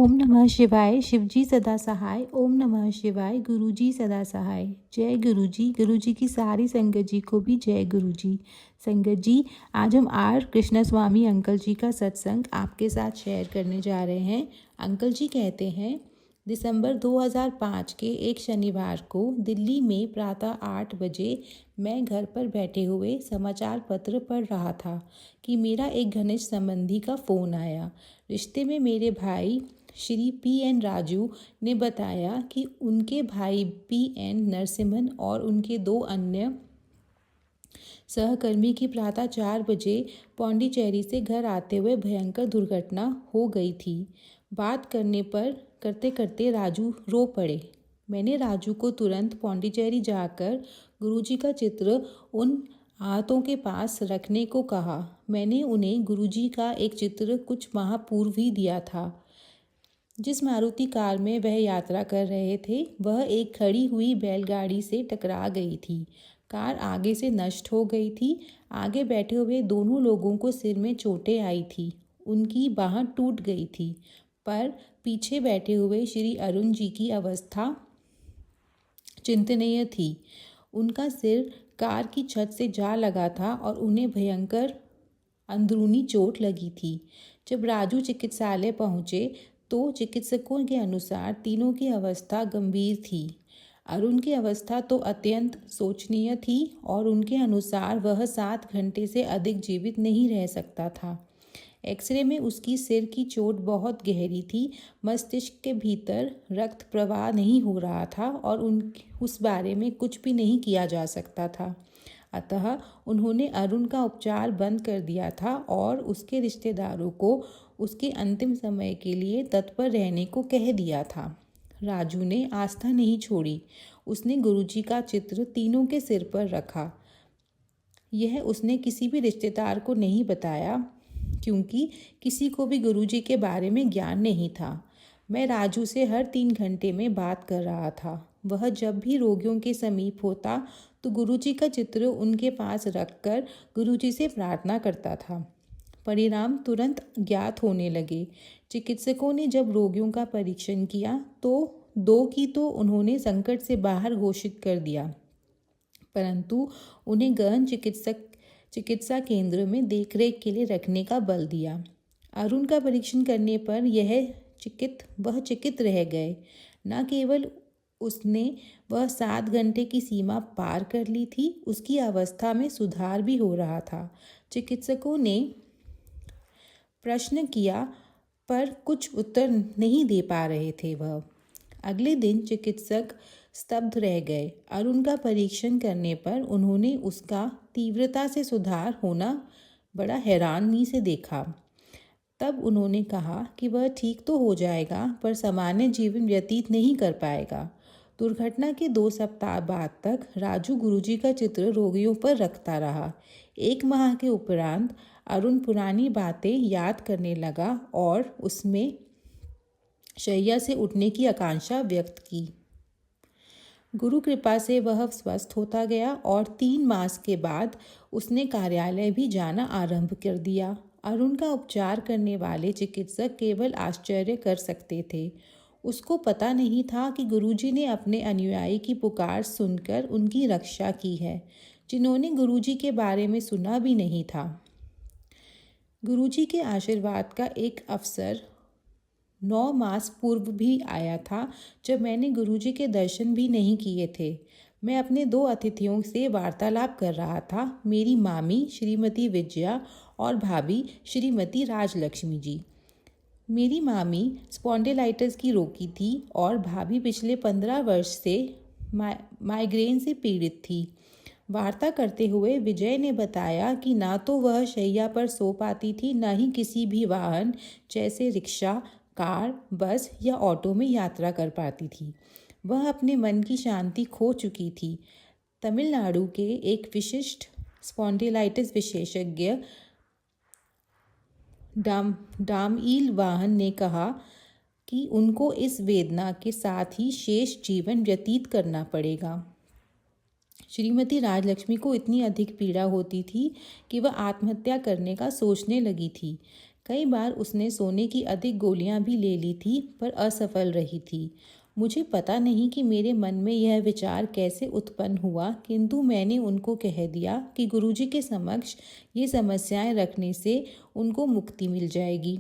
ओम नमः शिवाय। शिवजी सदा सहाय। ओम नमः शिवाय। गुरुजी सदा सहाय। जय गुरुजी। गुरुजी की सारी संगत जी को भी जय गुरुजी। संगत जी, आज हम आर कृष्ण स्वामी अंकल जी का सत्संग आपके साथ शेयर करने जा रहे हैं। अंकल जी कहते हैं, दिसंबर 2005 के एक शनिवार को दिल्ली में प्रातः 8 बजे मैं घर पर बैठे हुए समाचार पत्र पढ़ रहा था कि मेरा एक घनिष्ठ संबंधी का फ़ोन आया। रिश्ते में मेरे भाई श्री P.N. राजू ने बताया कि उनके भाई P.N. नरसिम्हन और उनके 2 अन्य सहकर्मी की प्रातः 4 बजे पौंडीचेरी से घर आते हुए भयंकर दुर्घटना हो गई थी। बात करते करते राजू रो पड़े। मैंने राजू को तुरंत पौंडीचेरी जाकर गुरुजी का चित्र उन आहतों के पास रखने को कहा। मैंने उन्हें गुरुजी का एक चित्र कुछ माह पूर्व ही दिया था। जिस मारुति कार में वह यात्रा कर रहे थे, वह एक खड़ी हुई बैलगाड़ी से टकरा गई थी। कार आगे से नष्ट हो गई थी। आगे बैठे हुए दोनों लोगों को सिर में चोटें आई थी। उनकी बाँह टूट गई थी, पर पीछे बैठे हुए श्री अरुण जी की अवस्था चिंतनीय थी। उनका सिर कार की छत से जा लगा था और उन्हें भयंकर अंदरूनी चोट लगी थी। जब राजू चिकित्सालय पहुंचे तो चिकित्सकों के अनुसार तीनों की अवस्था गंभीर थी। अरुण की अवस्था तो अत्यंत शोचनीय थी और उनके अनुसार वह 7 घंटे से अधिक जीवित नहीं रह सकता था। एक्सरे में उसकी सिर की चोट बहुत गहरी थी। मस्तिष्क के भीतर रक्त प्रवाह नहीं हो रहा था और उस बारे में कुछ भी नहीं किया जा सकता था। अतः उन्होंने अरुण का उपचार बंद कर दिया था और उसके रिश्तेदारों को उसके अंतिम समय के लिए तत्पर रहने को कह दिया था। राजू ने आस्था नहीं छोड़ी। उसने गुरुजी का चित्र तीनों के सिर पर रखा। यह उसने किसी भी रिश्तेदार को नहीं बताया, क्योंकि किसी को भी गुरुजी के बारे में ज्ञान नहीं था। मैं राजू से हर 3 घंटे में बात कर रहा था। वह जब भी रोगियों के समीप होता तो गुरुजी का चित्र उनके पास रखकर गुरुजी से प्रार्थना करता था। परिणाम तुरंत ज्ञात होने लगे। चिकित्सकों ने जब रोगियों का परीक्षण किया तो 2 की तो उन्होंने संकट से बाहर घोषित कर दिया, परंतु उन्हें गहन चिकित्सा केंद्र में देखरेख के लिए रखने का बल दिया। अरुण का परीक्षण करने पर वह चिकित रह गए। न केवल उसने वह 7 घंटे की सीमा पार कर ली थी, उसकी अवस्था में सुधार भी हो रहा था। चिकित्सकों ने प्रश्न किया पर कुछ उत्तर नहीं दे पा रहे थे। वह अगले दिन चिकित्सक स्तब्ध रह गए। अरुण का परीक्षण करने पर उन्होंने उसका तीव्रता से सुधार होना बड़ा हैरानी से देखा। तब उन्होंने कहा कि वह ठीक तो हो जाएगा, पर सामान्य जीवन व्यतीत नहीं कर पाएगा। दुर्घटना के 2 सप्ताह बाद तक राजू गुरुजी का चित्र रोगियों पर रखता रहा। 1 माह के उपरांत अरुण पुरानी बातें याद करने लगा और उसमें शैया से उठने की आकांक्षा व्यक्त की। गुरु कृपा से वह स्वस्थ होता गया और 3 मास के बाद उसने कार्यालय भी जाना आरंभ कर दिया। अरुण का उपचार करने वाले चिकित्सक केवल आश्चर्य कर सकते थे। उसको पता नहीं था कि गुरुजी ने अपने अनुयायी की पुकार सुनकर उनकी रक्षा की है, जिन्होंने गुरुजी के बारे में सुना भी नहीं था। गुरुजी के आशीर्वाद का एक अवसर 9 मास पूर्व भी आया था, जब मैंने गुरुजी के दर्शन भी नहीं किए थे। मैं अपने 2 अतिथियों से वार्तालाप कर रहा था, मेरी मामी श्रीमती विजया और भाभी श्रीमती राजलक्ष्मी जी। मेरी मामी स्पॉन्डिलाइटिस की रोगी थी और भाभी पिछले 15 वर्ष से माइग्रेन से पीड़ित थी। वार्ता करते हुए विजय ने बताया कि ना तो वह शैया पर सो पाती थी, न ही किसी भी वाहन जैसे रिक्शा, कार, बस या ऑटो में यात्रा कर पाती थी। वह अपने मन की शांति खो चुकी थी। तमिलनाडु के एक विशिष्ट स्पॉन्डिलाइटिस विशेषज्ञ डामईल वाहन ने कहा कि उनको इस वेदना के साथ ही शेष जीवन व्यतीत करना पड़ेगा। श्रीमती राजलक्ष्मी को इतनी अधिक पीड़ा होती थी कि वह आत्महत्या करने का सोचने लगी थी। कई बार उसने सोने की अधिक गोलियां भी ले ली थी पर असफल रही थी। मुझे पता नहीं कि मेरे मन में यह विचार कैसे उत्पन्न हुआ, किंतु मैंने उनको कह दिया कि गुरुजी के समक्ष ये समस्याएं रखने से उनको मुक्ति मिल जाएगी।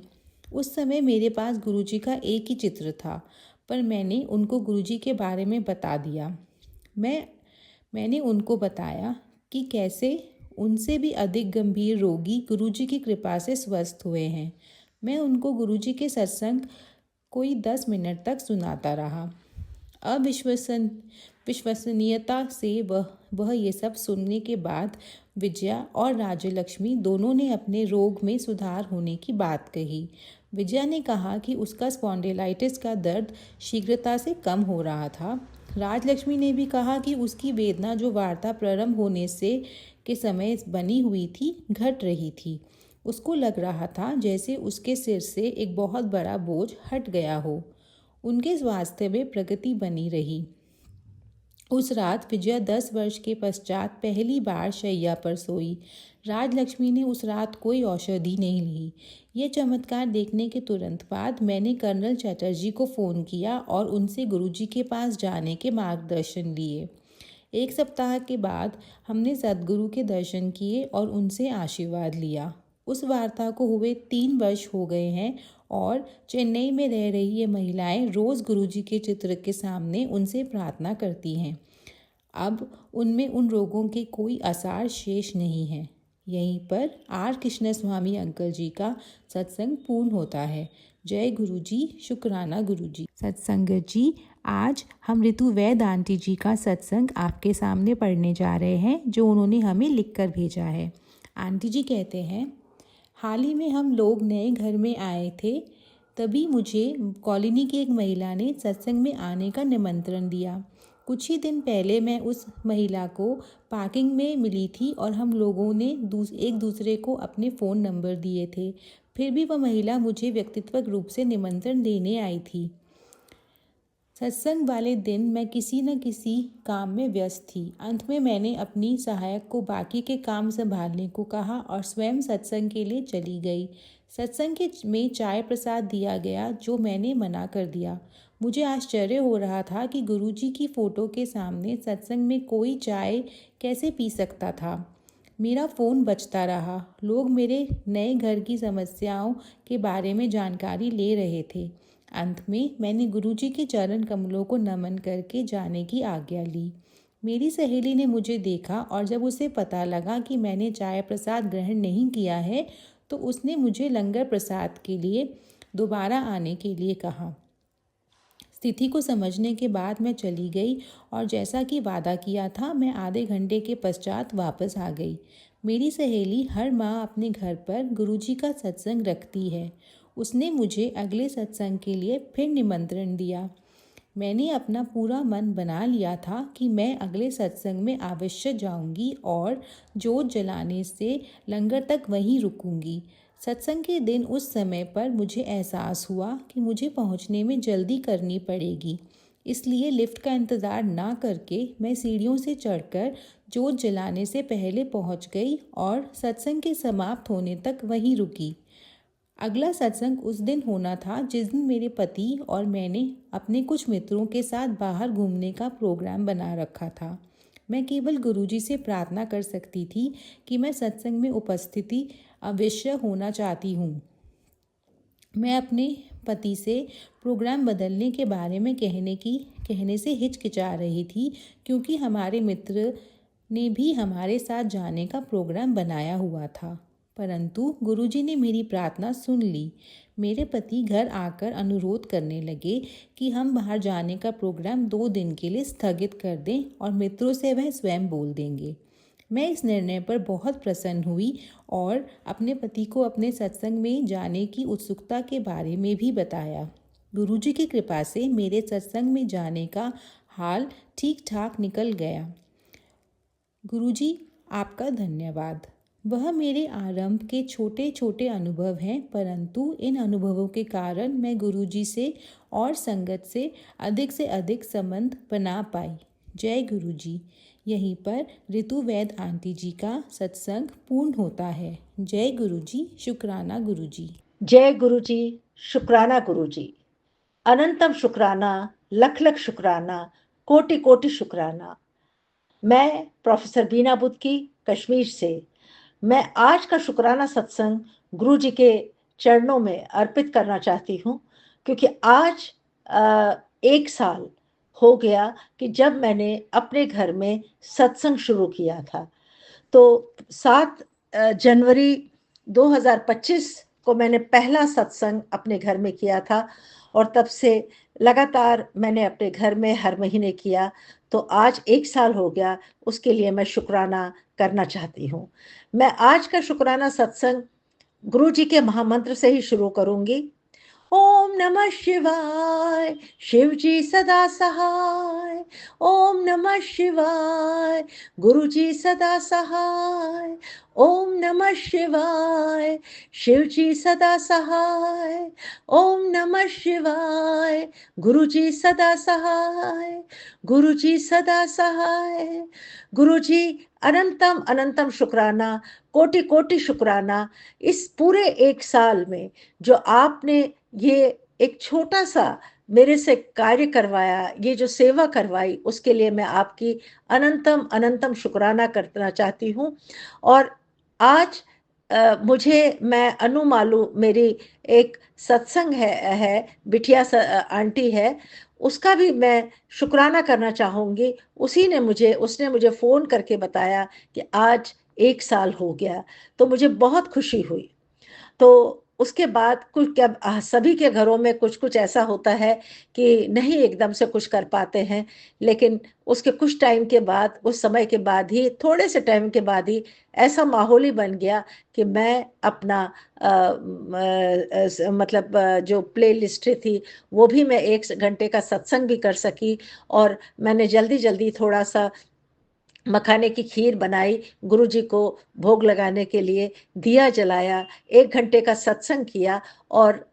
उस समय मेरे पास गुरुजी का एक ही चित्र था, पर मैंने उनको गुरुजी के बारे में बता दिया। मैंने उनको बताया कि कैसे उनसे भी अधिक गंभीर रोगी गुरुजी की कृपा से स्वस्थ हुए हैं। मैं उनको गुरुजी के सत्संग कोई 10 मिनट तक सुनाता रहा। विश्वसनीयता से वह ये सब सुनने के बाद विजया और राज्यलक्ष्मी दोनों ने अपने रोग में सुधार होने की बात कही। विजया ने कहा कि उसका स्पॉन्डिलाइटिस का दर्द शीघ्रता से कम हो रहा था। राजलक्ष्मी ने भी कहा कि उसकी वेदना जो वार्ता प्रारंभ होने से के समय बनी हुई थी घट रही थी। उसको लग रहा था जैसे उसके सिर से एक बहुत बड़ा बोझ हट गया हो। उनके स्वास्थ्य में प्रगति बनी रही। उस रात विजया 10 वर्ष के पश्चात पहली बार शैया पर सोई। राजलक्ष्मी ने उस रात कोई औषधि नहीं ली। यह चमत्कार देखने के तुरंत बाद मैंने कर्नल चैटर्जी को फ़ोन किया और उनसे गुरुजी के पास जाने के मार्गदर्शन लिए। 1 सप्ताह के बाद हमने सद्गुरु के दर्शन किए और उनसे आशीर्वाद लिया। उस वार्ता को हुए 3 वर्ष हो गए हैं और चेन्नई में रह रही ये महिलाएं रोज़ गुरुजी के चित्र के सामने उनसे प्रार्थना करती हैं। अब उनमें उन रोगों के कोई आसार शेष नहीं है। यहीं पर आर कृष्ण स्वामी अंकल जी का सत्संग पूर्ण होता है। जय गुरुजी, शुक्राना गुरुजी। सत्संगत जी, आज हम ऋतु वैद आंटी जी का सत्संग आपके सामने पढ़ने जा रहे हैं, जो उन्होंने हमें लिखकर भेजा है। आंटी जी कहते हैं, हाल ही में हम लोग नए घर में आए थे, तभी मुझे कॉलोनी की एक महिला ने सत्संग में आने का निमंत्रण दिया। कुछ ही दिन पहले मैं उस महिला को पार्किंग में मिली थी और हम लोगों ने एक दूसरे को अपने फ़ोन नंबर दिए थे। फिर भी वह महिला मुझे व्यक्तिगत रूप से निमंत्रण देने आई थी। सत्संग वाले दिन मैं किसी न किसी काम में व्यस्त थी। अंत में मैंने अपनी सहायक को बाकी के काम संभालने को कहा और स्वयं सत्संग के लिए चली गई। सत्संग में चाय प्रसाद दिया गया, जो मैंने मना कर दिया। मुझे आश्चर्य हो रहा था कि गुरुजी की फ़ोटो के सामने सत्संग में कोई चाय कैसे पी सकता था। मेरा फ़ोन बजता रहा। लोग मेरे नए घर की समस्याओं के बारे में जानकारी ले रहे थे। अंत में मैंने गुरुजी के चरण कमलों को नमन करके जाने की आज्ञा ली। मेरी सहेली ने मुझे देखा और जब उसे पता लगा कि मैंने चाय प्रसाद ग्रहण नहीं किया है, तो उसने मुझे लंगर प्रसाद के लिए दोबारा आने के लिए कहा। स्थिति को समझने के बाद मैं चली गई और जैसा कि वादा किया था, मैं आधे घंटे के पश्चात वापस आ गई। मेरी सहेली हर माह अपने घर पर गुरुजी का सत्संग रखती है। उसने मुझे अगले सत्संग के लिए फिर निमंत्रण दिया। मैंने अपना पूरा मन बना लिया था कि मैं अगले सत्संग में अवश्य जाऊंगी और जोत जलाने से लंगर तक वहीं रुकूंगी। सत्संग के दिन उस समय पर मुझे एहसास हुआ कि मुझे पहुंचने में जल्दी करनी पड़ेगी। इसलिए लिफ्ट का इंतज़ार ना करके मैं सीढ़ियों से चढ़कर जोत जलाने से पहले पहुंच गई और सत्संग के समाप्त होने तक वहीं रुकी। अगला सत्संग उस दिन होना था जिस दिन मेरे पति और मैंने अपने कुछ मित्रों के साथ बाहर घूमने का प्रोग्राम बना रखा था। मैं केवल गुरुजी से प्रार्थना कर सकती थी कि मैं सत्संग में उपस्थिति अवश्य होना चाहती हूँ। मैं अपने पति से प्रोग्राम बदलने के बारे में कहने से हिचकिचा रही थी, क्योंकि हमारे मित्र ने भी हमारे साथ जाने का प्रोग्राम बनाया हुआ था। परंतु गुरुजी ने मेरी प्रार्थना सुन ली। मेरे पति घर आकर अनुरोध करने लगे कि हम बाहर जाने का प्रोग्राम 2 दिन के लिए स्थगित कर दें और मित्रों से वह स्वयं बोल देंगे। मैं इस निर्णय पर बहुत प्रसन्न हुई और अपने पति को अपने सत्संग में जाने की उत्सुकता के बारे में भी बताया। गुरुजी की कृपा से मेरे सत्संग में जाने का हाल ठीक ठाक निकल गया। गुरुजी, आपका धन्यवाद। वह मेरे आरंभ के छोटे छोटे अनुभव हैं, परंतु इन अनुभवों के कारण मैं गुरुजी से और संगत से अधिक संबंध बना पाई। जय गुरुजी। यहीं पर ऋतु वैद आंटी जी का सत्संग पूर्ण होता है। जय गुरुजी, शुक्राना गुरुजी। जय गुरु जी, शुक्राना गुरु जी, अनंतम शुक्राना, लख लख शुक्राना, कोटि कोटि शुक्राना। मैं प्रोफेसर बीना बुदकी, कश्मीर से। मैं आज का शुक्राना सत्संग गुरु जी के चरणों में अर्पित करना चाहती हूँ, क्योंकि आज एक साल हो गया कि जब मैंने अपने घर में सत्संग शुरू किया था। तो 7 जनवरी 2025 को मैंने पहला सत्संग अपने घर में किया था, और तब से लगातार मैंने अपने घर में हर महीने किया। तो आज एक साल हो गया, उसके लिए मैं शुक्राना करना चाहती हूँ। मैं आज का शुक्राना सत्संग गुरु जी के महामंत्र से ही शुरू करूंगी। ओम नमः शिवाय, शिव जी सदा सहाय। ओम नमः शिवाय, गुरु जी सदा सहाय। ओम नमः शिवाय, शिव जी सदा सहाय। ओम नमः शिवाय, गुरु जी सदा सहाय। गुरु जी सदा सहाय। गुरु जी, अनंतम अनंतम शुक्राना, कोटि कोटि शुक्राना। इस पूरे एक साल में जो आपने ये एक छोटा सा मेरे से कार्य करवाया, ये जो सेवा करवाई, उसके लिए मैं आपकी अनंतम अनंतम शुक्राना करना चाहती हूँ। और आज मुझे, मैं अनु मालू, मेरी एक सत्संग है बिटिया आंटी है, उसका भी मैं शुक्राना करना चाहूँगी। उसने मुझे फ़ोन करके बताया कि आज एक साल हो गया, तो मुझे बहुत खुशी हुई। तो उसके बाद कुछ क्या, सभी के घरों में कुछ कुछ ऐसा होता है कि नहीं एकदम से कुछ कर पाते हैं, लेकिन उसके कुछ टाइम के बाद, उस समय के बाद ही, थोड़े से टाइम के बाद ही ऐसा माहौल ही बन गया कि मैं अपना मतलब जो प्ले लिस्ट थी वो भी मैं 1 घंटे का सत्संग भी कर सकी। और मैंने जल्दी जल्दी थोड़ा सा मखाने की खीर बनाई, गुरु जी को भोग लगाने के लिए दिया जलाया, 1 घंटे का सत्संग किया, और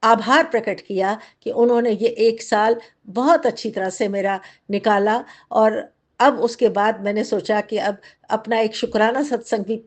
आभार प्रकट किया कि उन्होंने ये एक साल बहुत अच्छी तरह से मेरा निकाला। और अब उसके बाद मैंने सोचा कि अब अपना एक शुक्राना सत्संग भी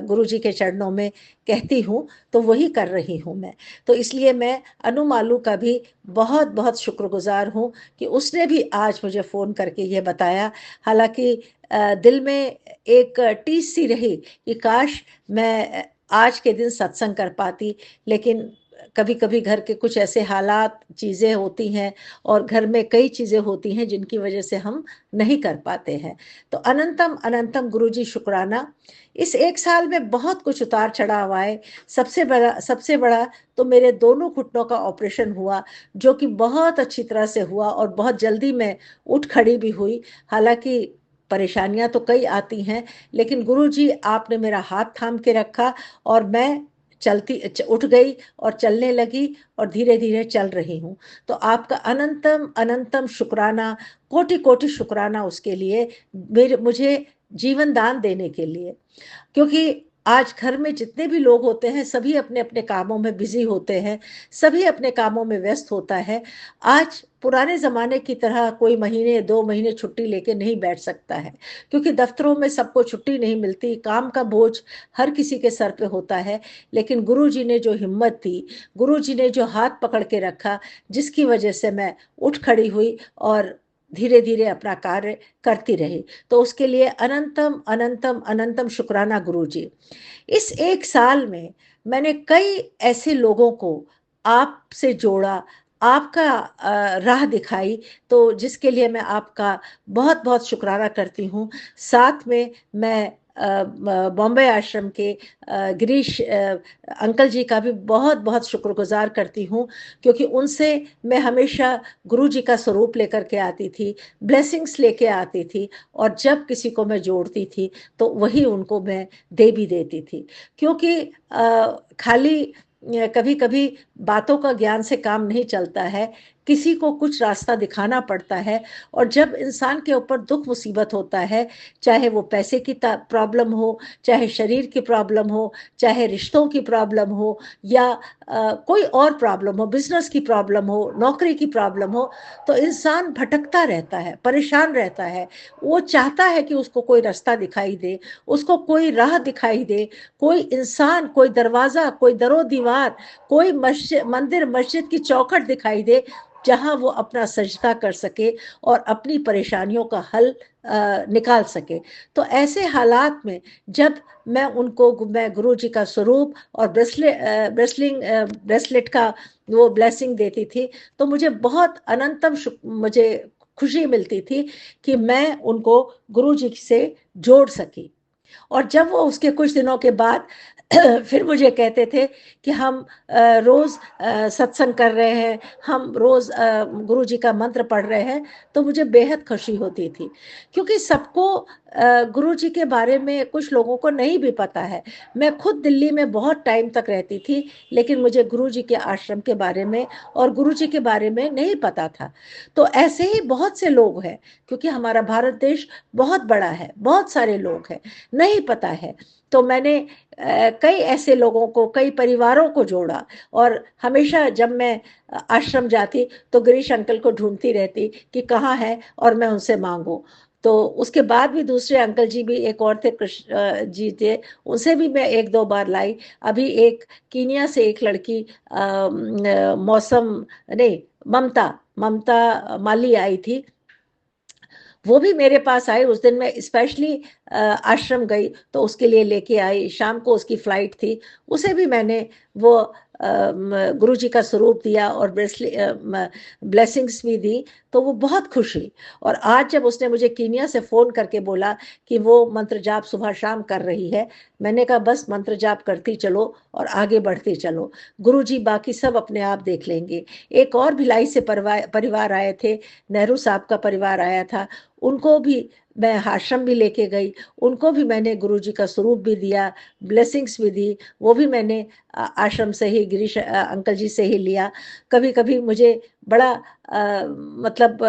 गुरु जी के चरणों में कहती हूँ, तो वही कर रही हूँ मैं। तो इसलिए मैं अनु मालू का भी बहुत बहुत शुक्रगुजार हूँ कि उसने भी आज मुझे फ़ोन करके ये बताया। हालांकि दिल में एक टीस सी रही कि काश मैं आज के दिन सत्संग कर पाती, लेकिन कभी कभी घर के कुछ ऐसे हालात, चीज़ें होती हैं, और घर में कई चीज़ें होती हैं जिनकी वजह से हम नहीं कर पाते हैं। तो अनंतम अनंतम गुरु जी शुक्राना। इस एक साल में बहुत कुछ उतार चढ़ाव आए। सबसे बड़ा तो मेरे दोनों घुटनों का ऑपरेशन हुआ, जो कि बहुत अच्छी तरह से हुआ, और बहुत जल्दी मैं उठ खड़ी भी हुई। हालांकि परेशानियां तो कई आती हैं, लेकिन गुरु जी आपने मेरा हाथ थाम के रखा, और मैं उठ गई और चलने लगी, और धीरे धीरे चल रही हूँ। तो आपका अनंतम अनंतम शुक्राना, कोटि कोटि शुक्राना उसके लिए, मुझे जीवन दान देने के लिए। क्योंकि आज घर में जितने भी लोग होते हैं, सभी अपने अपने कामों में बिजी होते हैं, सभी अपने कामों में व्यस्त होता है। आज पुराने ज़माने की तरह कोई महीने 2 महीने छुट्टी लेके नहीं बैठ सकता है, क्योंकि दफ्तरों में सबको छुट्टी नहीं मिलती, काम का बोझ हर किसी के सर पे होता है। लेकिन गुरु जी ने जो हिम्मत दी, गुरु जी ने जो हाथ पकड़ के रखा, जिसकी वजह से मैं उठ खड़ी हुई और धीरे धीरे अपना कार्य करती रही। तो उसके लिए अनंतम अनंतम अनंतम शुक्राना गुरु जी। इस एक साल में मैंने कई ऐसे लोगों को आपसे जोड़ा, आपका राह दिखाई, तो जिसके लिए मैं आपका बहुत बहुत शुक्राना करती हूँ। साथ में मैं बॉम्बे आश्रम के गिरीश अंकल जी का भी बहुत बहुत शुक्रगुजार करती हूँ, क्योंकि उनसे मैं हमेशा गुरु जी का स्वरूप लेकर के आती थी, ब्लेसिंग्स लेके आती थी, और जब किसी को मैं जोड़ती थी तो वही उनको मैं दे भी देती थी। क्योंकि खाली कभी कभी बातों का ज्ञान से काम नहीं चलता है, किसी को कुछ रास्ता दिखाना पड़ता है। और जब इंसान के ऊपर दुख मुसीबत होता है, चाहे वो पैसे की प्रॉब्लम हो, चाहे शरीर की प्रॉब्लम हो, चाहे रिश्तों की प्रॉब्लम हो, या कोई और प्रॉब्लम हो, बिजनेस की प्रॉब्लम हो, नौकरी की प्रॉब्लम हो, तो इंसान भटकता रहता है, परेशान रहता है। वो चाहता है कि उसको कोई रास्ता दिखाई दे, उसको कोई राह दिखाई दे, कोई इंसान, कोई दरवाजा, कोई दरो दीवार, कोई मंदिर मस्जिद की चौखट दिखाई दे, जहां वो अपना सजदा कर सके और अपनी परेशानियों का हल निकाल सके। तो ऐसे हालात में जब मैं गुरु जी का स्वरूप और ब्रेसलेट का वो ब्लेसिंग देती थी, तो मुझे बहुत मुझे खुशी मिलती थी कि मैं उनको गुरु जी से जोड़ सकी। और जब वो उसके कुछ दिनों के बाद फिर मुझे कहते थे कि हम रोज सत्संग कर रहे हैं, हम रोज गुरु जी का मंत्र पढ़ रहे हैं, तो मुझे बेहद खुशी होती थी। क्योंकि सबको गुरु जी के बारे में कुछ लोगों को नहीं भी पता है। मैं खुद दिल्ली में बहुत टाइम तक रहती थी, लेकिन मुझे गुरु जी के आश्रम के बारे में और गुरु जी के बारे में नहीं पता था। तो ऐसे ही बहुत से लोग हैं, क्योंकि हमारा भारत देश बहुत बड़ा है, बहुत सारे लोग हैं, नहीं पता है। तो मैंने कई ऐसे लोगों को, कई परिवारों को जोड़ा। और हमेशा जब मैं आश्रम जाती तो गिरीश अंकल को ढूंढती रहती कि कहाँ है और मैं उनसे मांगू। तो उसके बाद भी दूसरे अंकल जी भी एक और थे, कृष्ण जी थे, उनसे भी मैं एक दो बार लाई। अभी एक कीनिया से एक लड़की मौसम नहीं, ममता ममता माली आई थी, वो भी मेरे पास आई। उस दिन मैं स्पेशली आश्रम गई तो उसके लिए लेके आई, शाम को उसकी फ्लाइट थी। उसे भी मैंने वो गुरु जी का स्वरूप दिया और ब्लेसिंग्स भी दी, तो वो बहुत खुश हुई। और आज जब उसने मुझे कीनिया से फ़ोन करके बोला कि वो मंत्र जाप सुबह शाम कर रही है, मैंने कहा बस मंत्र जाप करती चलो और आगे बढ़ती चलो, गुरु जी बाकी सब अपने आप देख लेंगे। एक और भिलाई से परिवार आए थे, नेहरू साहब का परिवार आया था, उनको भी मैं आश्रम भी लेके गई, उनको भी मैंने गुरु जी का स्वरूप भी दिया, ब्लेसिंग्स भी दी। वो भी मैंने आश्रम से ही, गिरीश अंकल जी से ही लिया। कभी कभी मुझे बड़ा मतलब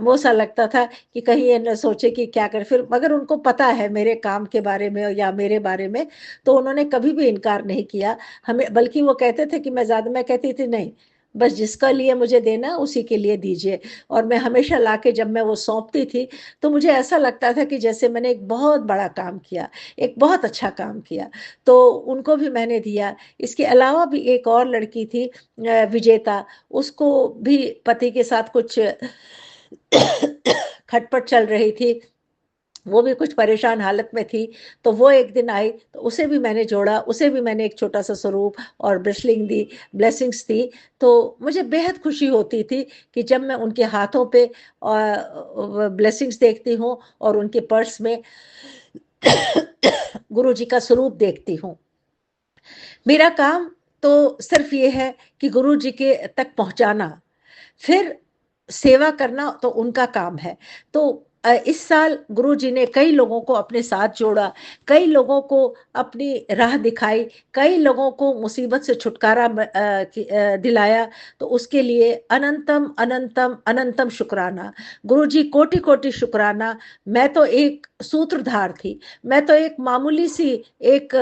वो सा लगता था कि कहीं ये न सोचे कि क्या कर, फिर मगर उनको पता है मेरे काम के बारे में या मेरे बारे में, तो उन्होंने कभी भी इनकार नहीं किया हमें। बल्कि वो कहते थे कि मैं कहती थी नहीं, बस जिसका लिए मुझे देना उसी के लिए दीजिए। और मैं हमेशा लाके जब मैं वो सौंपती थी, तो मुझे ऐसा लगता था कि जैसे मैंने एक बहुत बड़ा काम किया, एक बहुत अच्छा काम किया। तो उनको भी मैंने दिया। इसके अलावा भी एक और लड़की थी, विजेता, उसको भी पति के साथ कुछ खटपट चल रही थी, वो भी कुछ परेशान हालत में थी। तो वो एक दिन आई तो उसे भी मैंने जोड़ा, उसे भी मैंने एक छोटा सा स्वरूप और ब्लेसिंग्स दी। तो मुझे बेहद खुशी होती थी कि जब मैं उनके हाथों पे ब्लेसिंग्स देखती हूँ और उनके पर्स में गुरु जी का स्वरूप देखती हूँ। मेरा काम तो सिर्फ ये है कि गुरु जी के तक पहुंचाना, फिर सेवा करना तो उनका काम है। तो इस साल गुरु जी ने कई लोगों को अपने साथ जोड़ा, कई लोगों को अपनी राह दिखाई, कई लोगों को मुसीबत से छुटकारा दिलाया। तो उसके लिए अनंतम अनंतम अनंतम शुक्राना, गुरु जी कोटि कोटि शुक्राना। मैं तो एक सूत्रधार थी, मैं तो एक मामूली सी एक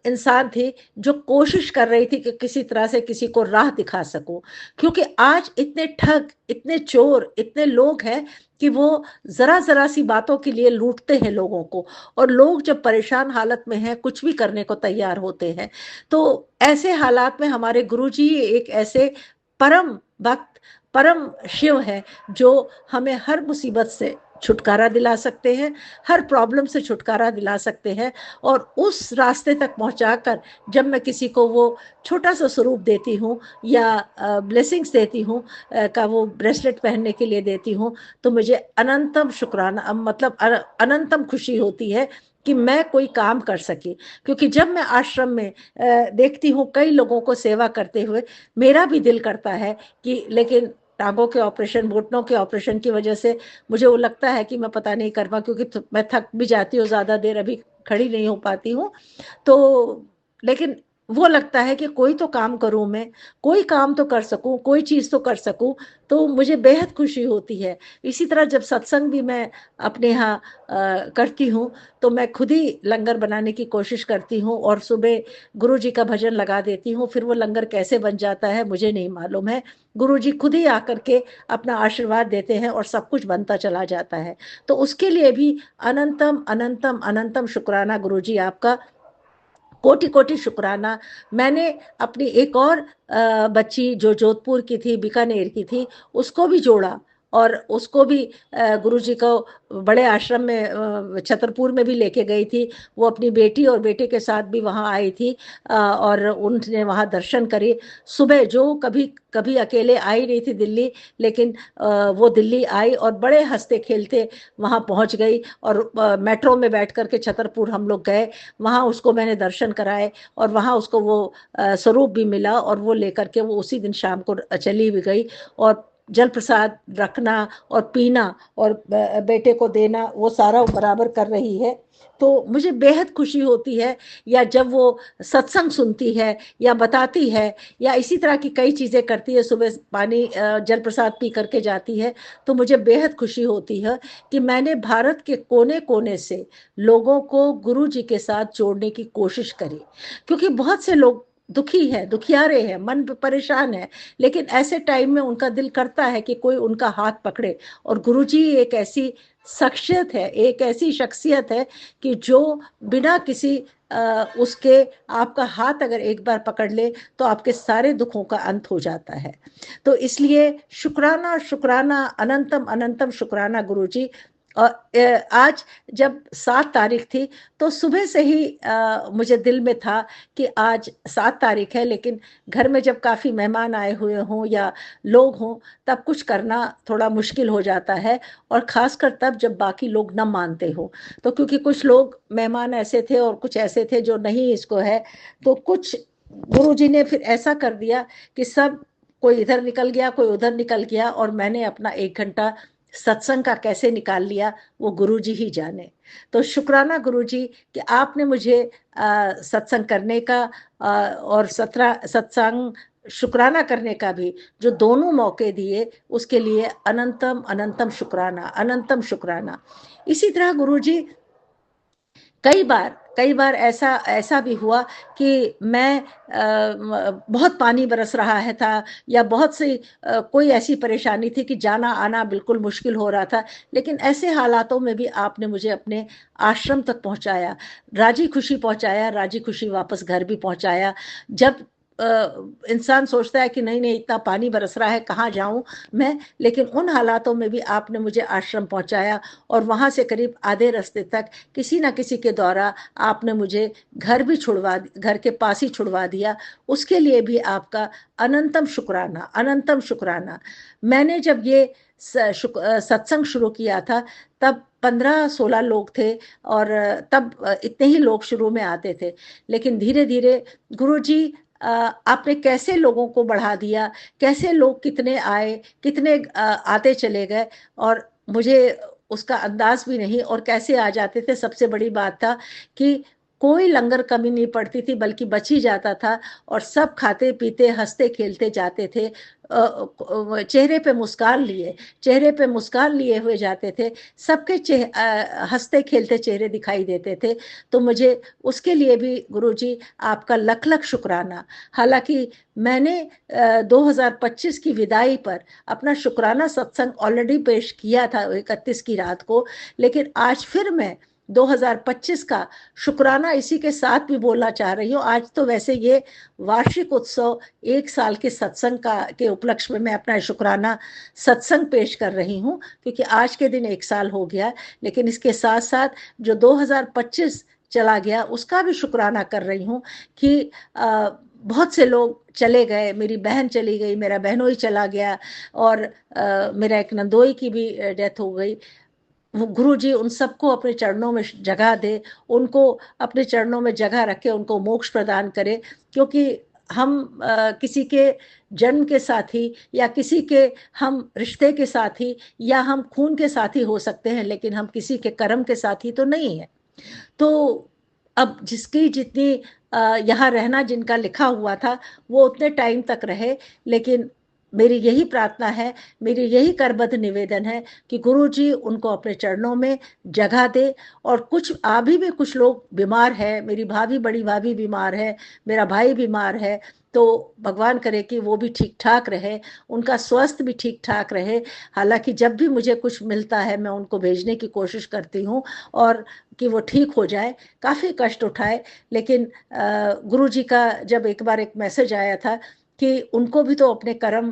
इंसान थी जो कोशिश कर रही थी कि किसी तरह से किसी को राह दिखा सकूं। क्योंकि आज इतने ठग, इतने चोर, इतने लोग हैं कि वो जरा जरा सी बातों के लिए लूटते हैं लोगों को। और लोग जब परेशान हालत में हैं, कुछ भी करने को तैयार होते हैं। तो ऐसे हालात में हमारे गुरुजी एक ऐसे परम भक्त, परम शिव है, जो हमें हर मुसीबत से छुटकारा दिला सकते हैं, हर प्रॉब्लम से छुटकारा दिला सकते हैं। और उस रास्ते तक पहुंचाकर जब मैं किसी को वो छोटा सा स्वरूप देती हूँ या ब्लेसिंग्स देती हूँ, का वो ब्रेसलेट पहनने के लिए देती हूँ, तो मुझे अनंतम शुक्राना, मतलब अनंतम खुशी होती है कि मैं कोई काम कर सकी। क्योंकि जब मैं आश्रम में देखती हूँ कई लोगों को सेवा करते हुए, मेरा भी दिल करता है कि, लेकिन टांगों के ऑपरेशन, घुटनों के ऑपरेशन की वजह से मुझे वो लगता है कि मैं पता नहीं कर पाऊँ, क्योंकि मैं थक भी जाती हूँ, ज़्यादा देर अभी खड़ी नहीं हो पाती हूँ। तो लेकिन वो लगता है कि कोई तो काम करूँ मैं, कोई काम तो कर सकूँ, कोई चीज़ तो कर सकूँ, तो मुझे बेहद खुशी होती है। इसी तरह जब सत्संग भी मैं अपने यहाँ करती हूँ, तो मैं खुद ही लंगर बनाने की कोशिश करती हूँ और सुबह गुरुजी का भजन लगा देती हूँ। फिर वो लंगर कैसे बन जाता है मुझे नहीं मालूम है। गुरुजी खुद ही आकर के अपना आशीर्वाद देते हैं और सब कुछ बनता चला जाता है। तो उसके लिए भी अनंतम, अनंतम, अनंतम शुक्राना गुरुजी आपका। कोटि-कोटि शुक्राना। मैंने अपनी एक और बच्ची जो जोधपुर की थी, बीकानेर की थी, उसको भी जोड़ा और उसको भी गुरुजी को बड़े आश्रम में छतरपुर में भी लेके गई थी। वो अपनी बेटी और बेटे के साथ भी वहाँ आई थी और उन्होंने वहाँ दर्शन करे। सुबह जो कभी कभी अकेले आई नहीं थी दिल्ली, लेकिन वो दिल्ली आई और बड़े हँसते-खेलते वहाँ पहुँच गई और मेट्रो में बैठ कर के छतरपुर हम लोग गए। वहाँ उसको मैंने दर्शन कराए और वहाँ उसको वो स्वरूप भी मिला और वो लेकर के वो उसी दिन शाम को चली भी गई और जल प्रसाद रखना और पीना और बेटे को देना वो सारा बराबर कर रही है। तो मुझे बेहद खुशी होती है या जब वो सत्संग सुनती है या बताती है या इसी तरह की कई चीज़ें करती है, सुबह पानी जल प्रसाद पी करके जाती है, तो मुझे बेहद खुशी होती है कि मैंने भारत के कोने-कोने से लोगों को गुरु जी के साथ जोड़ने की कोशिश करी। क्योंकि बहुत से लोग दुखी हैं, दुखियारे हैं, मन परेशान है, लेकिन ऐसे टाइम में उनका दिल करता है कि कोई उनका हाथ पकड़े और गुरुजी एक ऐसी शख्सियत है, एक ऐसी शख्सियत है कि जो बिना किसी उसके आपका हाथ अगर एक बार पकड़ ले, तो आपके सारे दुखों का अंत हो जाता है। तो इसलिए शुक्राना, शुक्राना, अनंतम, अनंतम शुक्राना गुरुजी। और आज जब 7 तारीख थी, तो सुबह से ही मुझे दिल में था कि आज 7 तारीख है, लेकिन घर में जब काफ़ी मेहमान आए हुए हों या लोग हों, तब कुछ करना थोड़ा मुश्किल हो जाता है और ख़ासकर तब जब बाकी लोग ना मानते हों। तो क्योंकि कुछ लोग मेहमान ऐसे थे और कुछ ऐसे थे जो नहीं इसको है, तो कुछ गुरुजी ने फिर ऐसा कर दिया कि सब कोई इधर निकल गया, कोई उधर निकल गया और मैंने अपना 1 घंटा सत्संग का कैसे निकाल लिया, वो गुरुजी ही जाने। तो शुक्राना गुरुजी कि आपने मुझे सत्संग करने का और सत्संग शुक्राना करने का भी जो दोनों मौके दिए, उसके लिए अनंतम, अनंतम शुक्राना, अनंतम शुक्राना। इसी तरह गुरुजी कई बार ऐसा ऐसा भी हुआ कि मैं बहुत पानी बरस रहा है था या बहुत सी कोई ऐसी परेशानी थी कि जाना आना बिल्कुल मुश्किल हो रहा था, लेकिन ऐसे हालातों में भी आपने मुझे अपने आश्रम तक पहुंचाया, राजी खुशी पहुंचाया, राजी खुशी वापस घर भी पहुंचाया। जब इंसान सोचता है कि नहीं नहीं इतना पानी बरस रहा है, कहाँ जाऊं मैं, लेकिन उन हालातों में भी आपने मुझे आश्रम पहुंचाया और वहां से करीब आधे रास्ते तक किसी ना किसी के द्वारा आपने मुझे घर के पास ही छुड़वा दिया। उसके लिए भी आपका अनंतम शुक्राना, अनंतम शुक्राना। मैंने जब ये सत्संग शुरू किया था, तब 15-16 लोग थे और तब इतने ही लोग शुरू में आते थे, लेकिन धीरे धीरे गुरुजी आपने कैसे लोगों को बढ़ा दिया, कैसे लोग कितने आए, कितने आते चले गए और मुझे उसका अंदाज भी नहीं और कैसे आ जाते थे। सबसे बड़ी बात था कि कोई लंगर कमी नहीं पड़ती थी, बल्कि बच ही जाता था और सब खाते पीते हंसते खेलते जाते थे। चेहरे पे मुस्कान लिए हुए जाते थे, सबके हंसते खेलते चेहरे दिखाई देते थे। तो मुझे उसके लिए भी गुरुजी आपका लख लख शुक्राना। हालांकि मैंने 2025 की विदाई पर अपना शुक्राना सत्संग ऑलरेडी पेश किया था 31 की रात को, लेकिन आज फिर मैं 2025 का शुक्राना इसी के साथ भी बोलना चाह रही हूँ। आज तो वैसे ये वार्षिक उत्सव 1 साल के सत्संग का के उपलक्ष्य में मैं अपना शुक्राना सत्संग पेश कर रही हूँ, क्योंकि आज के दिन 1 साल हो गया, लेकिन इसके साथ साथ जो 2025 चला गया उसका भी शुक्राना कर रही हूँ कि बहुत से लोग चले गए, मेरी बहन चली गई, मेरा बहनोई चला गया और मेरा एक नंदोई की भी डेथ हो गई। वो गुरुजी उन सबको अपने चरणों में जगह दे, उनको अपने चरणों में जगह रखे, उनको मोक्ष प्रदान करे, क्योंकि हम किसी के जन्म के साथी या किसी के हम रिश्ते के साथी या हम खून के साथी हो सकते हैं, लेकिन हम किसी के कर्म के साथी तो नहीं है। तो अब जिसकी जितनी यहाँ रहना जिनका लिखा हुआ था वो उतने टाइम तक रहे, लेकिन मेरी यही प्रार्थना है, मेरी यही करबद्ध निवेदन है कि गुरुजी उनको अपने चरणों में जगह दे। और कुछ अभी भी कुछ लोग बीमार हैं, मेरी भाभी, बड़ी भाभी बीमार है, मेरा भाई बीमार है, तो भगवान करे कि वो भी ठीक ठाक रहे, उनका स्वास्थ्य भी ठीक ठाक रहे। हालांकि जब भी मुझे कुछ मिलता है मैं उनको भेजने की कोशिश करती हूँ और कि वो ठीक हो जाए, काफ़ी कष्ट उठाए। लेकिन गुरुजी का जब एक बार एक मैसेज आया था कि उनको भी तो अपने कर्म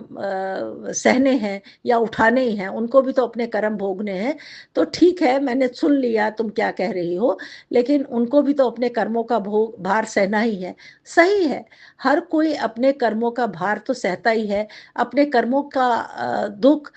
सहने हैं या उठाने ही हैं, उनको भी तो अपने कर्म भोगने हैं। तो ठीक है, मैंने सुन लिया तुम क्या कह रही हो, लेकिन उनको भी तो अपने कर्मों का भोग भार सहना ही है। सही है, हर कोई अपने कर्मों का भार तो सहता ही है, अपने कर्मों का दुख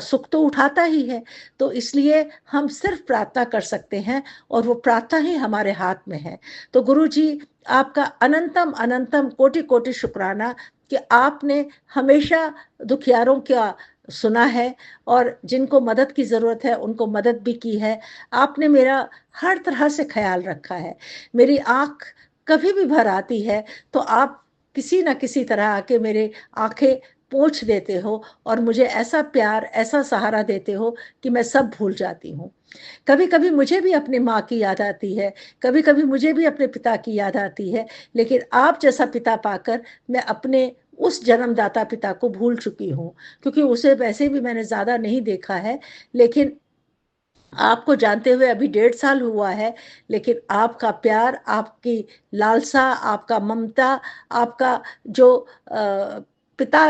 सुख तो उठाता ही है। तो इसलिए हम सिर्फ प्रार्थना कर सकते हैं और वो प्रार्थना ही हमारे हाथ में है। तो गुरु जी, आपका अनंतम अनंतम कोटि कोटि शुक्राना कि आपने हमेशा दुखियारों का सुना है और जिनको मदद की ज़रूरत है उनको मदद भी की है। आपने मेरा हर तरह से ख्याल रखा है। मेरी आँख कभी भी भर आती है तो आप किसी न किसी तरह आके मेरे आँखें पोंछ देते हो और मुझे ऐसा प्यार, ऐसा सहारा देते हो कि मैं सब भूल जाती हूँ। कभी-कभी मुझे भी अपनी माँ की याद आती है, कभी-कभी मुझे भी अपने पिता की याद आती है, लेकिन आप जैसा पिता पाकर मैं अपने उस जन्मदाता पिता को भूल चुकी हूँ, क्योंकि उसे वैसे भी मैंने ज़्यादा नहीं देखा है। लेकिन आपको जानते हुए अभी 1.5 साल हुआ है, लेकिन आपका प्यार, आपकी लालसा, आपका ममता, आपका जो पिता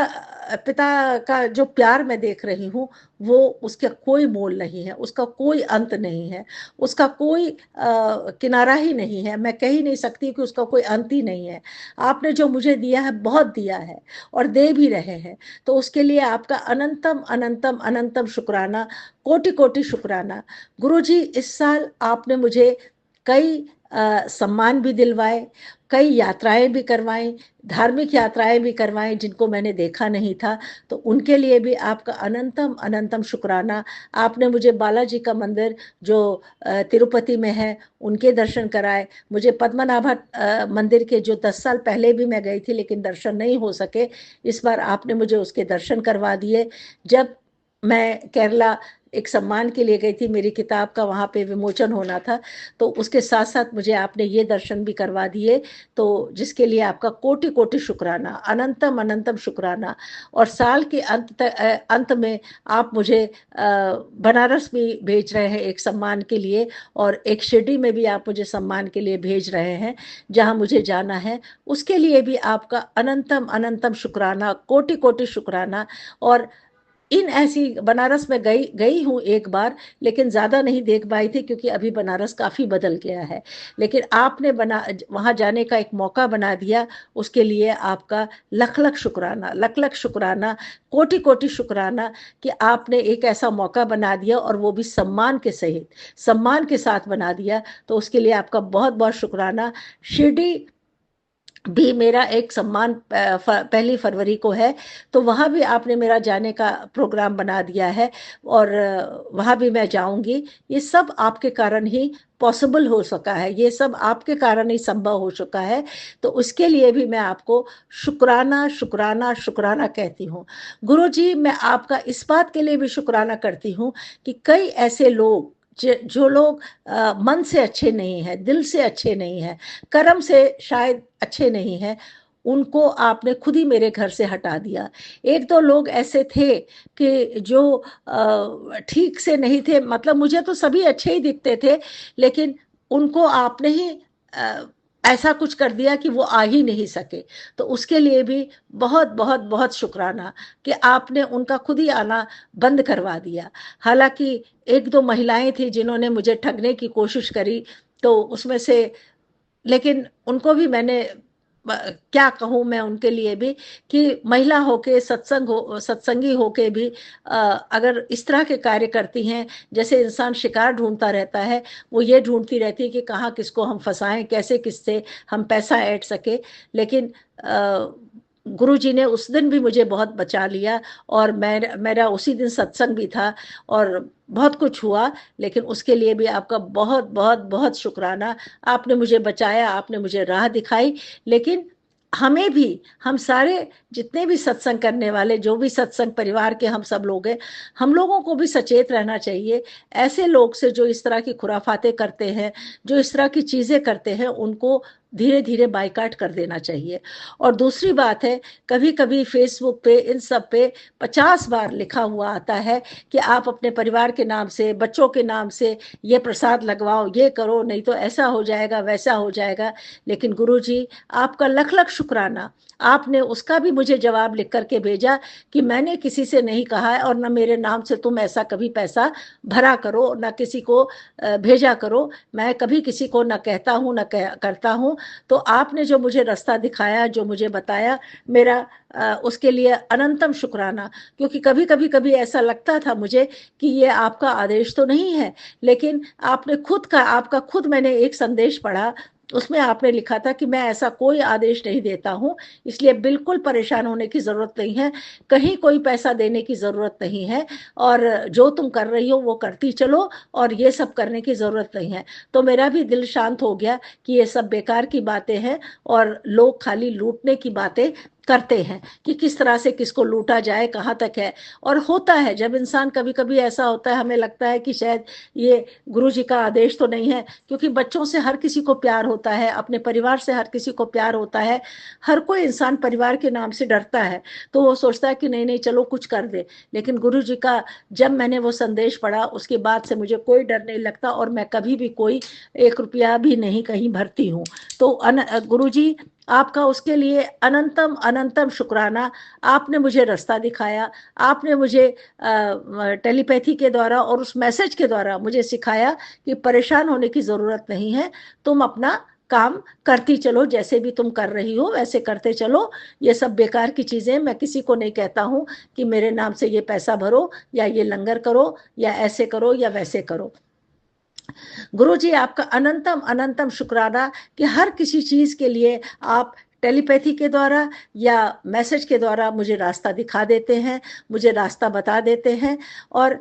पिता का जो प्यार मैं देख रही हूँ, वो उसका कोई मोल नहीं है, उसका कोई अंत नहीं है, उसका कोई किनारा ही नहीं है। मैं कह ही नहीं सकती कि उसका कोई अंत ही नहीं है। आपने जो मुझे दिया है, बहुत दिया है और दे भी रहे हैं, तो उसके लिए आपका अनंतम, अनंतम, अनंतम शुक्राना, कोटि-कोटि शुक्राना। गुरुजी, इस साल आपने मुझे कई सम्मान भी दिलवाए, कई यात्राएँ भी करवाईं, धार्मिक यात्राएँ भी करवाईं जिनको मैंने देखा नहीं था, तो उनके लिए भी आपका अनंतम, अनंतम शुक्राना। आपने मुझे बालाजी का मंदिर जो तिरुपति में है, उनके दर्शन कराए। मुझे पद्मनाभा मंदिर के जो 10 साल पहले भी मैं गई थी लेकिन दर्शन नहीं हो सके, इस बार आपने मुझे उसके दर्शन करवा दिए। जब मैं केरला एक सम्मान के लिए गई थी, मेरी किताब का वहाँ पे विमोचन होना था, तो उसके साथ-साथ मुझे आपने ये दर्शन भी करवा दिए, तो जिसके लिए आपका कोटि-कोटि शुक्राना, अनंतम अनंतम शुक्राना। और साल के अंत में आप मुझे बनारस भी भेज रहे हैं एक सम्मान के लिए, और एक शिरडी में भी आप मुझे सम्मान के लिए भेज रहे हैं, जहाँ मुझे जाना है। उसके लिए भी आपका अनंतम अनंतम शुक्राना, कोटि-कोटि शुक्राना। और इन ऐसी बनारस में गई गई हूँ एक बार, लेकिन ज़्यादा नहीं देख पाई थी क्योंकि अभी बनारस काफ़ी बदल गया है। लेकिन आपने वहाँ जाने का एक मौका बना दिया, उसके लिए आपका लख-लख शुक्राना, लख-लख शुक्राना, कोटि-कोटि शुक्राना कि आपने एक ऐसा मौका बना दिया और वो भी सम्मान के सहित, सम्मान के साथ बना दिया, तो उसके लिए आपका बहुत-बहुत शुक्राना। शिरडी भी मेरा एक सम्मान 1 फरवरी को है, तो वहाँ भी आपने मेरा जाने का प्रोग्राम बना दिया है और वहाँ भी मैं जाऊँगी। ये सब आपके कारण ही पॉसिबल हो सका है, ये सब आपके कारण ही संभव हो चुका है, तो उसके लिए भी मैं आपको शुक्राना, शुक्राना, शुक्राना कहती हूँ। गुरुजी, मैं आपका इस बात के लिए भी शुक्राना करती हूँ कि कई ऐसे लोग जो लोग मन से अच्छे नहीं हैं, दिल से अच्छे नहीं हैं, कर्म से शायद अच्छे नहीं हैं, उनको आपने खुद ही मेरे घर से हटा दिया। 1-2 लोग ऐसे थे कि जो ठीक से नहीं थे, मतलब मुझे तो सभी अच्छे ही दिखते थे, लेकिन उनको आपने ही अ, ऐसा कुछ कर दिया कि वो आ ही नहीं सके। तो उसके लिए भी बहुत, बहुत, बहुत शुक्राना कि आपने उनका खुद ही आना बंद करवा दिया। हालाँकि 1-2 महिलाएँ थी जिन्होंने मुझे ठगने की कोशिश करी, तो उसमें से, लेकिन उनको भी मैंने क्या कहूँ मैं उनके लिए भी कि महिला होके सत्संगी होके भी अगर इस तरह के कार्य करती हैं, जैसे इंसान शिकार ढूंढता रहता है, वो ये ढूंढती रहती है कि कहाँ किसको हम फंसाएं, कैसे किससे हम पैसा ऐंठ सके। लेकिन गुरुजी ने उस दिन भी मुझे बहुत बचा लिया, और मेरा उसी दिन सत्संग भी था, और बहुत कुछ हुआ। लेकिन उसके लिए भी आपका बहुत बहुत बहुत शुक्राना। आपने मुझे बचाया, आपने मुझे राह दिखाई। लेकिन हमें भी, हम सारे जितने भी सत्संग करने वाले, जो भी सत्संग परिवार के हम सब लोग हैं, हम लोगों को भी सचेत रहना चाहिए। ऐसे लोग से जो इस तरह की खुराफातें करते हैं, जो इस तरह की चीज़ें करते हैं, उनको धीरे धीरे बाइकाट कर देना चाहिए। और दूसरी बात है, कभी कभी फेसबुक पे, इन सब पे 50 बार लिखा हुआ आता है कि आप अपने परिवार के नाम से, बच्चों के नाम से ये प्रसाद लगवाओ, ये करो, नहीं तो ऐसा हो जाएगा, वैसा हो जाएगा। लेकिन गुरुजी, आपका लख लख शुक्राना, आपने उसका भी मुझे जवाब लिख करके भेजा कि मैंने किसी से नहीं कहा है, और न मेरे नाम से तुम ऐसा कभी पैसा भरा करो, न किसी को भेजा करो। मैं कभी किसी को न कहता हूँ, न करता हूँ। तो आपने जो मुझे रास्ता दिखाया, जो मुझे बताया, मेरा उसके लिए अनंतम शुक्राना। क्योंकि कभी कभी कभी ऐसा लगता था मुझे कि ये आपका आदेश तो नहीं है, लेकिन आपने खुद का, आपका खुद मैंने एक संदेश पढ़ा, उसमें आपने लिखा था कि मैं ऐसा कोई आदेश नहीं देता हूँ, इसलिए बिल्कुल परेशान होने की ज़रूरत नहीं है, कहीं कोई पैसा देने की ज़रूरत नहीं है, और जो तुम कर रही हो वो करती चलो, और ये सब करने की ज़रूरत नहीं है। तो मेरा भी दिल शांत हो गया कि ये सब बेकार की बातें हैं, और लोग खाली लूटने की बातें करते हैं कि किस तरह से किसको लूटा जाए, कहाँ तक है। और होता है, जब इंसान, कभी कभी ऐसा होता है, हमें लगता है कि शायद ये गुरु जी का आदेश तो नहीं है, क्योंकि बच्चों से हर किसी को प्यार होता है, अपने परिवार से हर किसी को प्यार होता है, हर कोई इंसान परिवार के नाम से डरता है, तो वो सोचता है कि नहीं नहीं, चलो कुछ कर दे। लेकिन गुरु जी का जब मैंने वो संदेश पढ़ा, उसके बाद से मुझे कोई डर नहीं लगता, और मैं कभी भी कोई 1 रुपया भी नहीं कहीं भरती हूँ। तो गुरु जी, आपका उसके लिए अनंतम अनंतम शुक्राना। आपने मुझे रास्ता दिखाया, आपने मुझे टेलीपैथी के द्वारा और उस मैसेज के द्वारा मुझे सिखाया कि परेशान होने की ज़रूरत नहीं है, तुम अपना काम करती चलो, जैसे भी तुम कर रही हो वैसे करते चलो। ये सब बेकार की चीज़ें, मैं किसी को नहीं कहता हूँ कि मेरे नाम से ये पैसा भरो, या ये लंगर करो, या ऐसे करो, या वैसे करो। गुरु जी, आपका अनंतम अनंतम शुक्राना कि हर किसी चीज़ के लिए आप टेलीपैथी के द्वारा या मैसेज के द्वारा मुझे रास्ता दिखा देते हैं, मुझे रास्ता बता देते हैं। और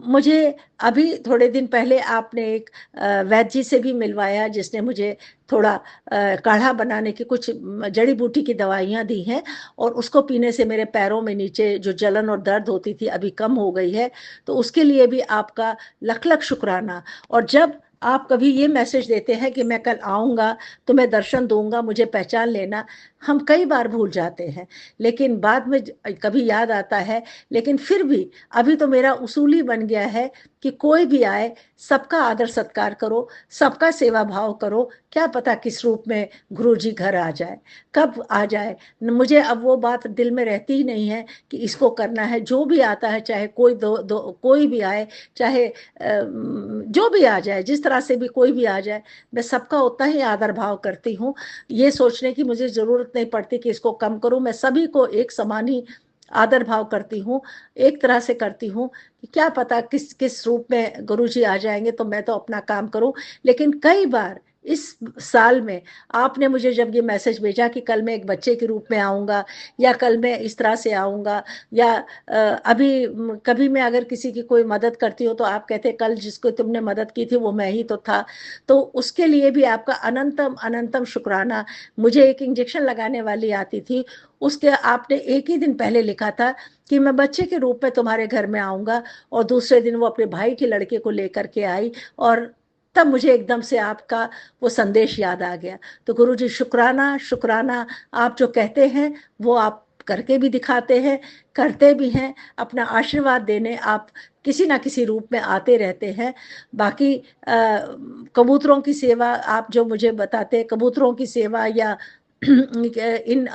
मुझे अभी थोड़े दिन पहले आपने एक वैद्य जी से भी मिलवाया, जिसने मुझे थोड़ा काढ़ा बनाने की कुछ जड़ी बूटी की दवाइयाँ दी हैं, और उसको पीने से मेरे पैरों में नीचे जो जलन और दर्द होती थी अभी कम हो गई है। तो उसके लिए भी आपका लख लख शुक्राना। और जब आप कभी ये मैसेज देते हैं कि मैं कल आऊँगा, तुम्हें दर्शन दूंगा, मुझे पहचान लेना, हम कई बार भूल जाते हैं, लेकिन बाद में कभी याद आता है। लेकिन फिर भी अभी तो मेरा उसूल ही बन गया है कि कोई भी आए, सबका आदर सत्कार करो, सबका सेवा भाव करो। क्या पता किस रूप में गुरु जी घर आ जाए, कब आ जाए। मुझे अब वो बात दिल में रहती ही नहीं है कि इसको करना है। जो भी आता है, चाहे कोई कोई भी आए, चाहे जो भी आ जाए, जिस तरह से भी कोई भी आ जाए, मैं सबका उतना ही आदर भाव करती हूँ। ये सोचने की मुझे ज़रूरत नहीं पड़ती कि इसको कम करूँ, मैं सभी को एक समान ही आदर भाव करती हूँ, एक तरह से करती हूँ कि क्या पता किस किस रूप में गुरुजी आ जाएंगे, तो मैं तो अपना काम करूँ। लेकिन कई बार इस साल में आपने मुझे जब ये मैसेज भेजा कि कल मैं एक बच्चे के रूप में आऊँगा, या कल मैं इस तरह से आऊँगा, या अभी कभी मैं अगर किसी की कोई मदद करती हूँ तो आप कहते कल जिसको तुमने मदद की थी वो मैं ही तो था। तो उसके लिए भी आपका अनंतम अनंतम शुक्राना। मुझे एक इंजेक्शन लगाने वाली आती थी, उसके आपने एक ही दिन पहले लिखा था कि मैं बच्चे के रूप में तुम्हारे घर में आऊँगा, और दूसरे दिन वो अपने भाई के लड़के को लेकर के आई, और तब मुझे एकदम से आपका वो संदेश याद आ गया। तो गुरुजी, शुक्राना शुक्राना। आप जो कहते हैं वो आप करके भी दिखाते हैं, करते भी हैं। अपना आशीर्वाद देने आप किसी ना किसी रूप में आते रहते हैं। बाकी कबूतरों की सेवा आप जो मुझे बताते हैं, कबूतरों की सेवा या इन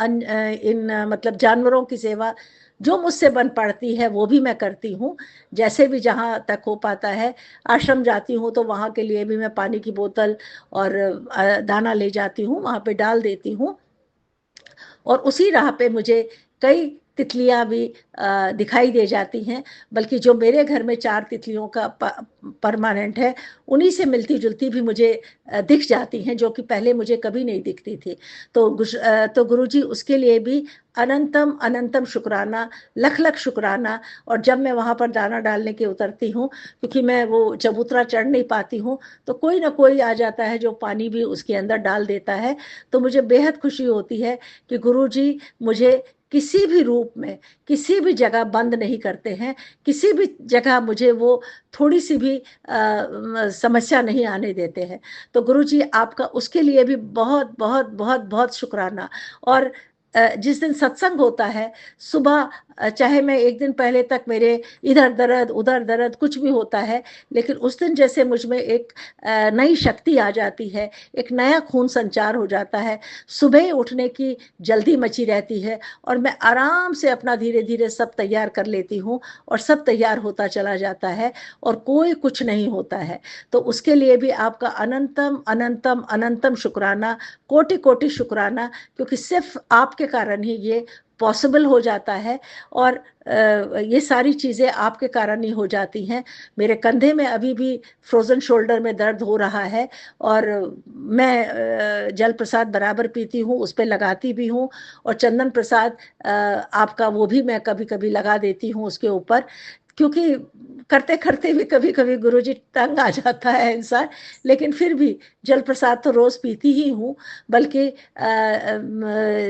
मतलब जानवरों की सेवा जो मुझसे बन पड़ती है वो भी मैं करती हूँ, जैसे भी जहाँ तक हो पाता है। आश्रम जाती हूँ तो वहाँ के लिए भी मैं पानी की बोतल और दाना ले जाती हूँ, वहाँ पे डाल देती हूँ। और उसी राह पे मुझे कई तितलियां भी दिखाई दे जाती हैं, बल्कि जो मेरे घर में 4 तितलियों का परमानेंट है, उन्हीं से मिलती जुलती भी मुझे दिख जाती हैं, जो कि पहले मुझे कभी नहीं दिखती थी। तो गुरुजी उसके लिए भी अनंतम अनंतम शुक्राना, लख लख शुक्राना। और जब मैं वहां पर दाना डालने के उतरती हूँ, क्योंकि मैं वो चबूतरा चढ़ नहीं पाती हूँ, तो कोई ना कोई आ जाता है जो पानी भी उसके अंदर डाल देता है। तो मुझे बेहद खुशी होती है कि गुरुजी मुझे किसी भी रूप में, किसी भी जगह बंद नहीं करते हैं, किसी भी जगह मुझे वो थोड़ी सी भी समस्या नहीं आने देते हैं। तो गुरुजी आपका उसके लिए भी बहुत बहुत बहुत बहुत शुक्राना। और जिस दिन सत्संग होता है सुबह, चाहे मैं एक दिन पहले तक मेरे इधर दर्द उधर दर्द कुछ भी होता है, लेकिन उस दिन जैसे मुझ में एक नई शक्ति आ जाती है, एक नया खून संचार हो जाता है, सुबह उठने की जल्दी मची रहती है, और मैं आराम से अपना धीरे धीरे सब तैयार कर लेती हूँ, और सब तैयार होता चला जाता है, और कोई कुछ नहीं होता है। तो उसके लिए भी आपका अनंतम अनंतम अनंतम शुक्राना, कोटि कोटि शुक्राना, क्योंकि सिर्फ आपके कारण ही ये पॉसिबल हो जाता है। और ये सारी चीज़ें आपके कारण ही हो जाती हैं। मेरे कंधे में अभी भी फ्रोजन शोल्डर में दर्द हो रहा है, और मैं जल प्रसाद बराबर पीती हूँ, उस पर लगाती भी हूँ, और चंदन प्रसाद आपका वो भी मैं कभी कभी लगा देती हूँ उसके ऊपर, क्योंकि करते करते भी कभी कभी गुरुजी तंग आ जाता है इंसान। लेकिन फिर भी जल प्रसाद तो रोज पीती ही हूँ, बल्कि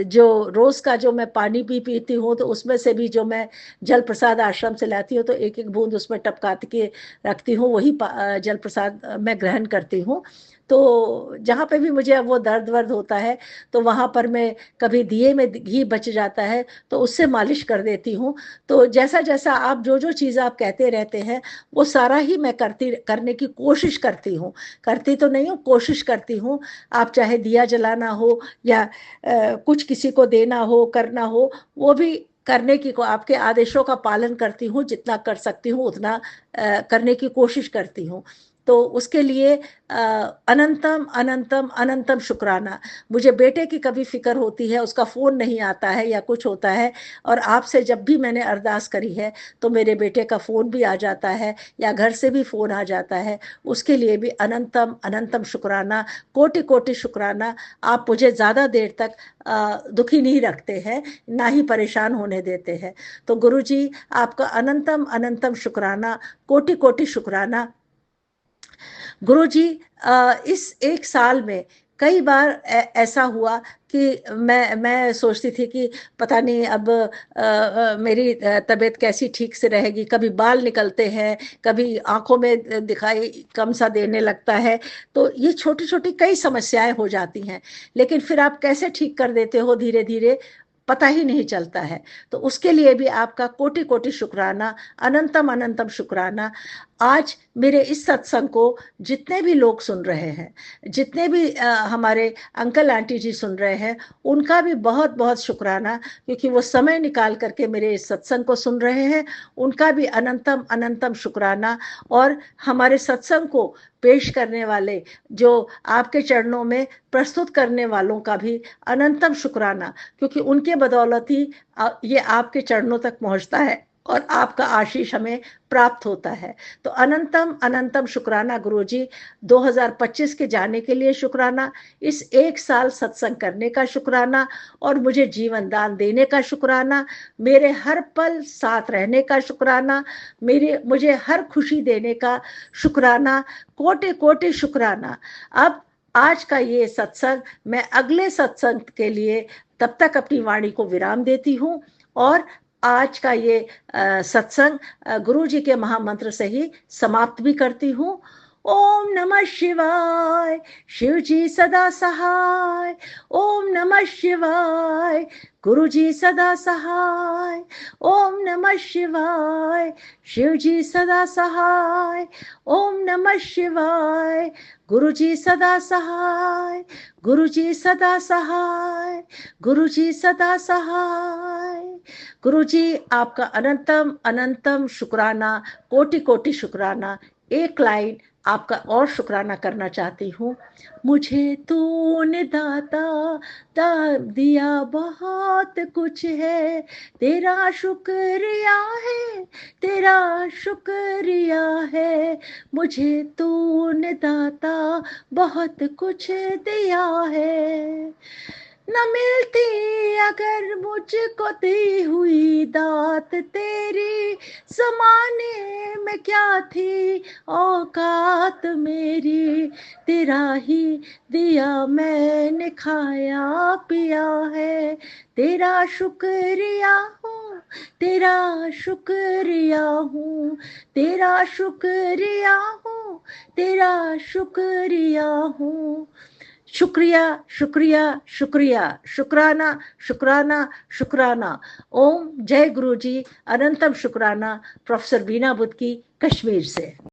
जो रोज का जो मैं पानी भी पीती हूँ, तो उसमें से भी जो मैं जल प्रसाद आश्रम से लाती हूँ, तो एक एक बूंद उसमें टपका के रखती हूँ, वही जल प्रसाद मैं ग्रहण करती हूँ। तो जहाँ पे भी मुझे अब वो दर्द वर्द होता है, तो वहाँ पर मैं कभी दिए में घी बच जाता है तो उससे मालिश कर देती हूँ। तो जैसा जैसा आप जो जो चीज़ आप कहते रहते हैं, वो सारा ही मैं करने की कोशिश करती हूँ। करती तो नहीं हूँ, कोशिश करती हूँ। आप चाहे दिया जलाना हो, या कुछ किसी को देना हो, करना हो, वो भी करने की को आपके आदेशों का पालन करती हूँ, जितना कर सकती हूँ उतना करने की कोशिश करती हूँ। तो उसके लिए अनंतम अनंतम अनंतम शुक्राना। मुझे बेटे की कभी फिक्र होती है, उसका फ़ोन नहीं आता है या कुछ होता है, और आपसे जब भी मैंने अरदास करी है, तो मेरे बेटे का फ़ोन भी आ जाता है, या घर से भी फ़ोन आ जाता है। उसके लिए भी अनंतम अनंतम शुक्राना, कोटि कोटि शुक्राना। आप मुझे ज़्यादा देर तक दुखी नहीं रखते हैं, ना ही परेशान होने देते हैं। तो गुरुजी आपका अनंतम अनंतम शुक्राना, कोटि कोटि शुक्राना। गुरुजी इस एक साल में कई बार ऐसा हुआ कि मैं सोचती थी कि पता नहीं अब मेरी तबीयत कैसी ठीक से रहेगी। कभी बाल निकलते हैं, कभी आंखों में दिखाई कम सा देने लगता है। तो ये छोटी छोटी कई समस्याएं हो जाती हैं, लेकिन फिर आप कैसे ठीक कर देते हो धीरे धीरे, पता ही नहीं चलता है। तो उसके लिए भी आपका कोटि कोटि शुक्राना, अनंतम अनंतम शुक्राना। आज मेरे इस सत्संग को जितने भी लोग सुन रहे हैं, जितने भी हमारे अंकल आंटी जी सुन रहे हैं, उनका भी बहुत बहुत शुक्राना, क्योंकि वो समय निकाल करके मेरे इस सत्संग को सुन रहे हैं। उनका भी अनंतम अनंतम शुक्राना। और हमारे सत्संग को पेश करने वाले, जो आपके चरणों में प्रस्तुत करने वालों का भी अनंतम शुक्राना, क्योंकि उनके बदौलत ही ये आपके चरणों तक पहुंचता है, और आपका आशीष हमें प्राप्त होता है। तो अनंतम अनंतम शुक्राना गुरुजी। 2025 के जाने के लिए शुक्राना, इस एक साल सत्संग करने का शुक्राना, और मुझे जीवन दान देने का शुक्राना, मेरे हर पल साथ रहने का शुक्राना, मुझे हर खुशी देने का शुक्राना, कोटि कोटि शुक्राना। अब आज का ये सत्संग, मैं अगले सत्संग के लिए तब तक अपनी वाणी को विराम देती हूँ, और आज का ये सत्संग गुरु जी के महामंत्र से ही समाप्त भी करती हूँ। ओम नमः शिवाय, शिव जी सदा सहाय। ओम नमः शिवाय, गुरु जी सदा सहाय। ओम नमः शिवाय, शिव जी सदा सहाय। ओम नमः शिवाय, गुरु जी सदा सहाय। गुरु जी सदा सहाय। गुरु जी सदा सहाय। गुरु जी आपका अनंतम अनंतम शुक्राना, कोटि कोटि शुक्राना। एक लाइन आपका और शुक्राना करना चाहती हूँ। मुझे तूने दाता दिया बहुत कुछ है, तेरा शुक्रिया है, तेरा शुक्रिया है। मुझे तूने दाता बहुत कुछ दिया है। न मिलती अगर मुझको दी हुई दात तेरी, ज़माने में क्या थी औकात मेरी। तेरा ही दिया मैंने खाया पिया है, तेरा शुक्रिया हूँ, तेरा शुक्रिया हूँ, तेरा शुक्रिया हूँ, तेरा शुक्रिया हूँ। शुक्रिया, शुक्रिया, शुक्रिया, शुक्राना, शुक्राना, शुक्राना। ओम जय गुरु जी, अनंतम शुक्राना। प्रोफेसर वीणा बुद्की, कश्मीर से।